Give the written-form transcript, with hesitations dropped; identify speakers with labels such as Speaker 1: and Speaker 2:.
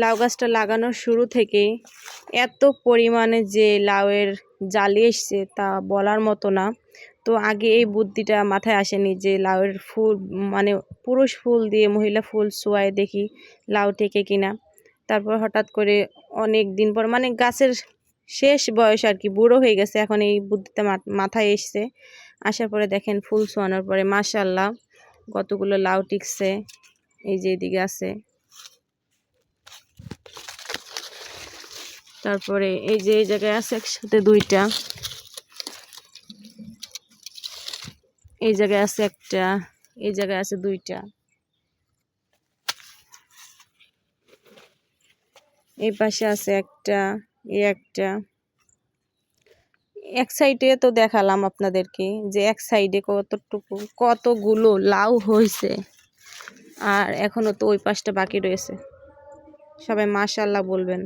Speaker 1: লাউ গাছটা লাগানোর শুরু থেকেই এত পরিমাণে যে লাউয়ের জালি এসছে তা বলার মতো না। তো আগে এই বুদ্ধিটা মাথায় আসেনি যে লাউয়ের ফুল মানে পুরুষ ফুল দিয়ে মহিলা ফুল ছোঁয়ায় দেখি লাউ টেকে কিনা। তারপর হঠাৎ করে অনেক দিন পর মানে গাছের শেষ বয়স আর কি, বুড়ো হয়ে গেছে, এখন এই বুদ্ধিটা মাথায় এসছে। আসার পরে দেখেন ফুল ছোঁয়ানোর পরে মাশাআল্লাহ কতগুলো লাউ টিকছে। এই যে এদিকে আছে, তারপরে এই যে এই জায়গায় আছে একসাথে দুইটা, এই জায়গায় আছে একটা, এই জায়গায় আছে দুইটা, এই পাশে আছে একটা, এই একটা। এক সাইডে তো দেখালাম আপনাদেরকে যে এক সাইডে কতগুলো লাউ হয়েছে, আর এখনো তো ওই পাশটা বাকি রয়েছে। সবাই মাশাআল্লাহ বলবেন।